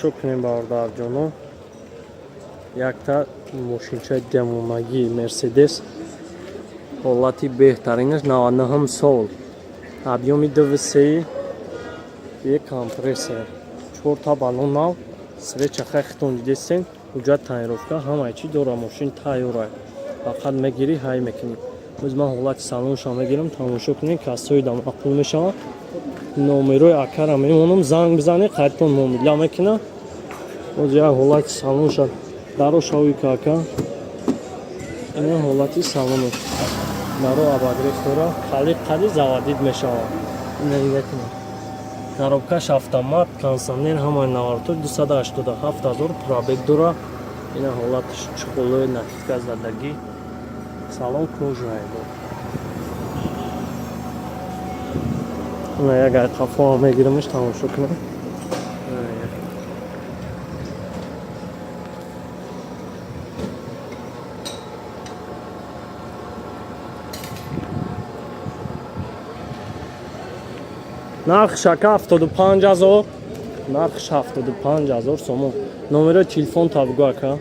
тамошо кунем бародарҷоно. Якта мошинчаи ҷамомагии Мерседес. Ҳолати беҳтаринаш 99 сол. Объёми ДВС, як компрессор, 4 та баллон нав, свеча хахтон дидесен, ҳуҷҷат таъмировка, ҳамаи чӣ дора, мошин тайёра. Фақат мегирӣ, ҳай мекунӣ. Боз ман ҳолати салонашо мегирам, тамошо кунем, кассоида маъқул мешавад. Номерои акара мемонам, занг бизанӣ, қайтон муомила мекунад. Боз як ҳолати салонашо дарошави кака. Ина ҳолати салонаш. Наро абагреф дора, хали қади заводид мешавад. Ина нигакунед. Коробкаш автомат, кондиционер ҳамаи навартор 287 000 пробег дора. Ина ҳолатиш чуқулои натифка задагӣ. Салон кожаи дор. Ина як ай қафо мегирамш, тамошо кунам. Нарх шака 75 000. Нарх 75 000 сомон. Номерои телефон табгӯ ака.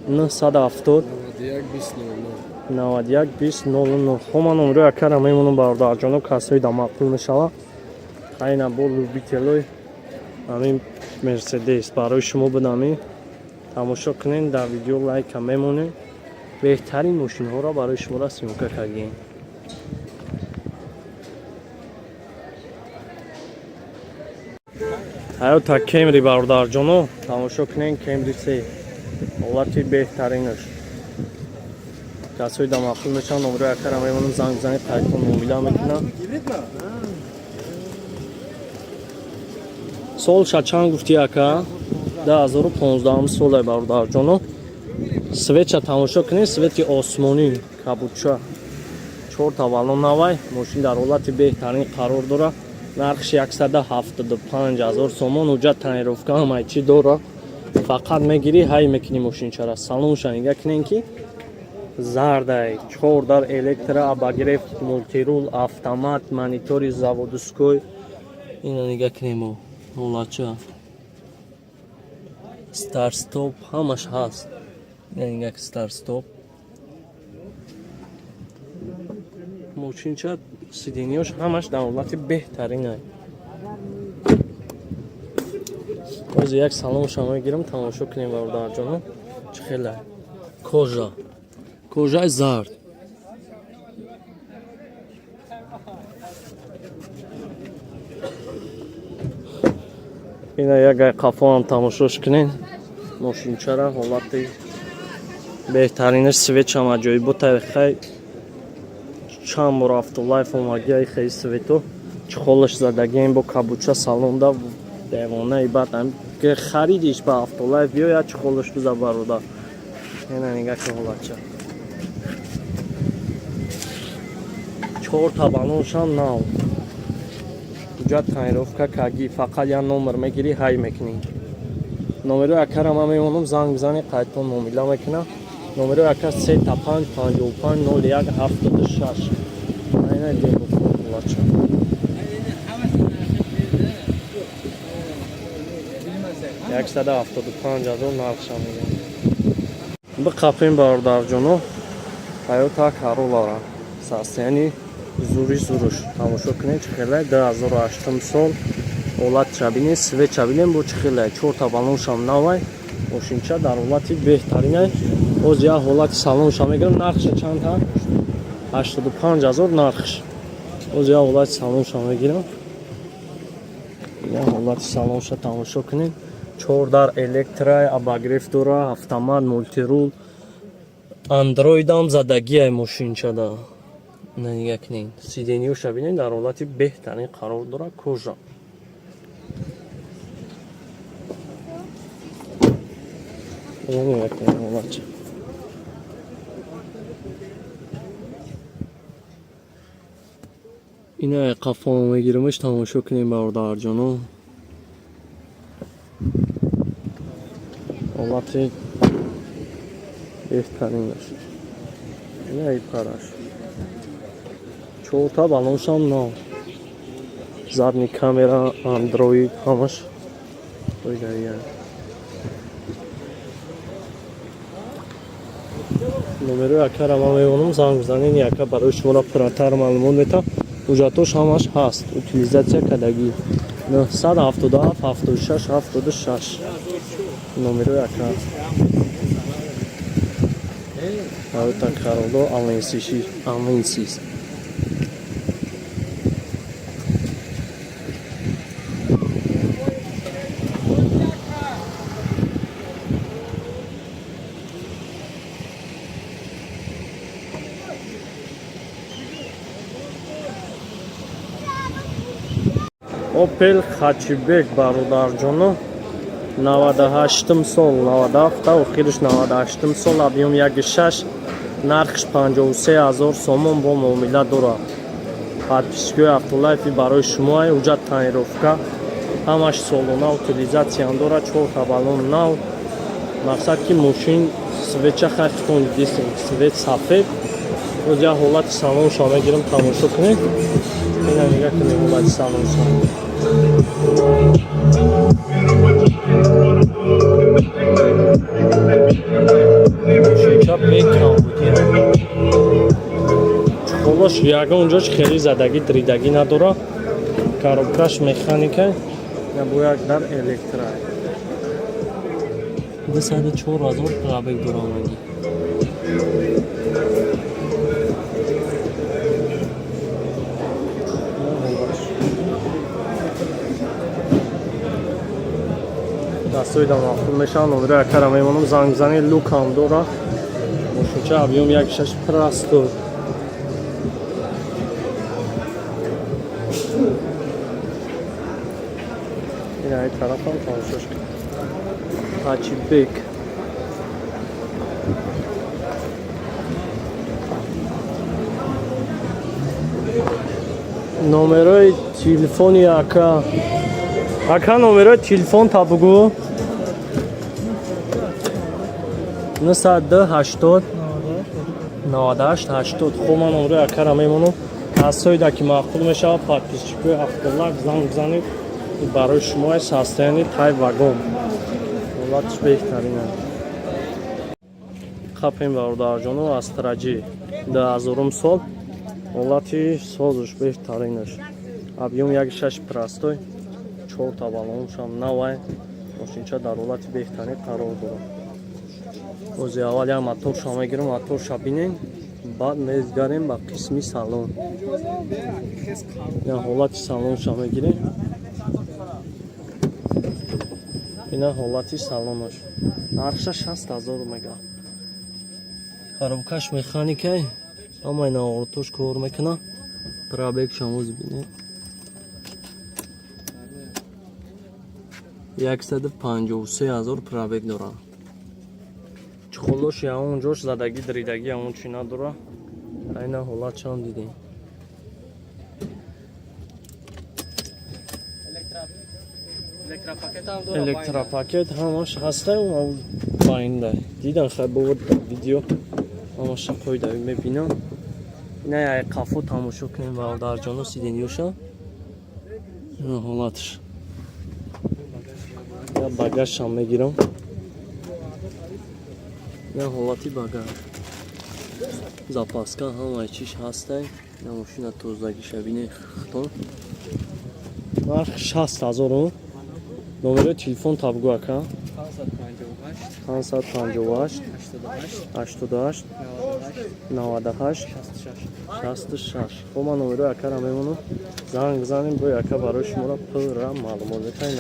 970 91 20 00. Хома номерои акара мемонам бародарҷоно, кассоида маъқул мешавад. Айна бо любителои ҳамин Мерседес барои шумо будами. Тамошо кунед, дар видео лайка мемонед. Беҳтарин мошинҳоро барои шумо сиёмка кардем. Toyota Camry бародарҷоно, тамошо кунед, Camry 3 ҳолати беҳтаринаш. Кассоида маъқул мешавад, номерои акара мемонам, занг бизанед, қайтон муомила мекунам. Солша чанд гуфтӣ ака? 2015 солай бародарҷоно. Свеча тамошо кунед, свети осмонӣ, кабуча. 4 та баллон навай, мошин дар ҳолати беҳтарин қарор дорад. Нархш 175 000 сомон, ҳуҷҷат таъмировка, ҳамаи чӣ дора. Фақат мегирӣ, ҳай мекунӣ мошинчара. Салонша нига кунед ки зардай, 4 дар электро, абагреф, мултирул, автомат, монитори заводской. Ина нига кунем о ҳолача. Старт-стоп ҳамаш ҳаст. Ина нига старт-стоп. Мошинча сиденияш ҳамаш дар ҳолати беҳтаринай. Боз як салонша мегирам, тамошо кунем бародарҷоно. Чӣ хелай? Кожа. Кожаи зард. Ина як ай қафоам тамошош кунем. Мошинчара ҳолати беҳтаринаш, свечам аҷоиботай хай. Чанд бор автолайф омагиай хай свето. Чухолаш задагием бо кабуча салонда девонаи бад ки харидиш ба автолайф биё я чухолаш биза бародар. Ина нига ки ҳолача. 4 та балоншам нав. ҳуҷҷат таъмировка каги, фақат як номер мегирӣ, ҳай мекунӣ. Номерои акара ман мемонам, занг бизанӣ, қайтон муомила мекунам. Номерои ака 35 55 01 76. Айна демо ҳолача. Як 175 000 нархшам мегирам. Биқапем бародарҷоно, Toyota Corolla састяни зури зуруш. Тамошо кунед, чӣ хелай, 2008 сол. Ҳолатша бинед, свеча бинед, бо чӣ хелай, 4 та балоншам навай. Мошинча дар ҳолати беҳтаринай. Боз як ҳолати салонша мегирам, нархша чанд ҳаст? 85 000 нархш. Боз як ҳолати салонша мегирам. Як ҳолати салонша тамошо кунед. 4 дар электро, абагреф дора, автомат, мултирул. Андроидам задагиай мошинчада. Ина нига кунед. Сиденияша бинед, дар ҳолати беҳтарин қарор дора, кожа. Ина нига кунед ҳолача. Ина қафоам мегирамш, тамошо кунем бародарҷоно. ҳолати беҳтаринаш. Ина ипараш. 4 та балоншам нав. Задни камера, андроид ҳамаш Oydayan. Номеро яка ра ман мевонам занг занен яка барои шуморо пурратар маълумот метам. ҳуҷҷатош ҳамаш ҳаст. Утилизатсия кардагӣ 977 76 76. Номеро яка. Авто Кароло Аленсис. Opel Хачибек бародарҷоно 98 сол 97 охириш 98 сол объем 1.6 нархш 53000 сомон бо муомила дорад. Подписчикои автолайфи барои шумо ҳуҷҷат таъмировка ҳамаш солона утилизатсия дорад 4 табалон нав. Мақсад ки мошин светча хахтон дисин свет сафед. Оз я ҳолати салоншо мегирам тамошо кунед. Ина нигоҳ кунед ҳолати салоншо. Мошинча бекам будем. Чухолош ягон ҷош хеле задагӣ дридагӣ надорад. Коробкаш механика набояд дар электра. 24000 пробег дорамагӣ. Дастоидам маъқул мешавад. Номеро якара мемонам занг зани лукам дорад. Мошинча объем 1.6 простой. Ина ай тарафам тамошош кунед. Хачибек. Номерои телефони ака номерои телефон табугу 92 80 98 80. Хуб ман номерои акара мемонам. касоида ки маъқул мешавад подписчикои автолайф занг занед барои шумо состоянии тай вагон ҳолатиш беҳтарин аст. Қапем бародарҷоно астраҷи 2000 сол ҳолати созуш беҳтаринаш. Объем 1.6 простой 4 табалоншам навай. Мошинча дар ҳолати беҳтарин қарор дорад. Ози аввал як моторша мегирам, моторша бинем, баъд мезгарем ба қисми салон. Ина ҳолати салонша мегирем. Ина ҳолати салонаш. Нархша 60000 мегӯяд. Коробкаш механикай, ҳама ина ортош кор мекунад. Пробег шамоз бинед. 153000 пробег дорад. Чухолош яон ҷош задагӣ дридагӣ яон чи надорад. Айна ҳолатшам дидем. Электропакет ҳамаш ҳастаю паинда. Дидам хай бовард видео ҳамаша қоида мебинам. Ина як қафо тамошо кунем бародарҷоно сидениёша. Ина ҳолатш. Я багажшам мегирам. Ина ҳолати багаж. Запаска ҳамаи чиш ҳастай. Ина мошина тозагиша бинед хитон. Нарх 60000. Номерои телефон табгӯ ака 558 88 98 66. Хуб ман номерои акара мемонам. Занг занем бо яка барои шуморо пурра маълумот метаҳем.